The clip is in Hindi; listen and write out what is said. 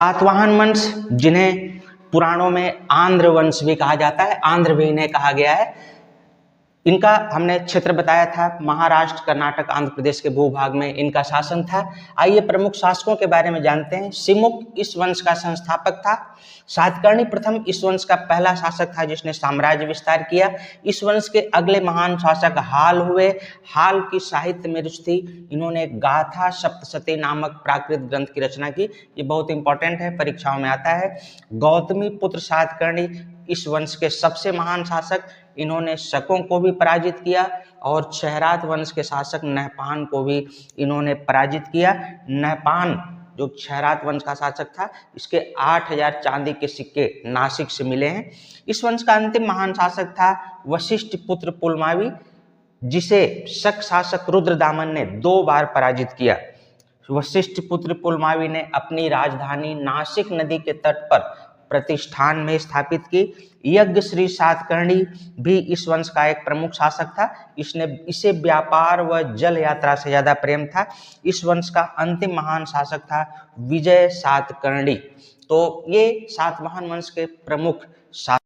सातवाहन वंश, जिन्हें पुराणों में आंध्र वंश भी कहा जाता है, आंध्र भी इन्हें कहा गया है, इनका हमने क्षेत्र बताया था, महाराष्ट्र, कर्नाटक, आंध्र प्रदेश के भूभाग में इनका शासन था। आइए प्रमुख शासकों के बारे में जानते हैं। सिमुक इस वंश का संस्थापक था। सातकर्णी प्रथम इस वंश का पहला शासक था जिसने साम्राज्य विस्तार किया। इस वंश के अगले महान शासक हाल हुए। हाल की साहित्य में रुचि थी। इन्होंने गाथा सप्तशती नामक प्राकृत ग्रंथ की रचना की। ये बहुत इंपॉर्टेंट है, परीक्षाओं में आता है। गौतमी पुत्र सातकर्णी इस वंश के सबसे महान शासक। इन्होंने शकों को भी पराजित किया और क्षहरात वंश के शासक नहपान को भी इन्होंने पराजित किया। नहपान जो क्षहरात वंश का शासक था, इसके 8000 चांदी के सिक्के नासिक से मिले हैं। इस वंश का अंतिम महान शासक था वशिष्ठ पुत्र पुलमावी, जिसे शक शासक रुद्रदामन ने 2 बार पराजित किया। वशिष्ठ पुत्र पुलमावी ने अपनी राजधानी नासिक नदी के तट पर प्रतिष्ठान में स्थापित की। यज्ञ श्री सातकर्णी भी इस वंश का एक प्रमुख शासक था। इसे व्यापार व जल यात्रा से ज्यादा प्रेम था। इस वंश का अंतिम महान शासक था विजय सातकर्णी। तो ये सातवाहन वंश के प्रमुख शासक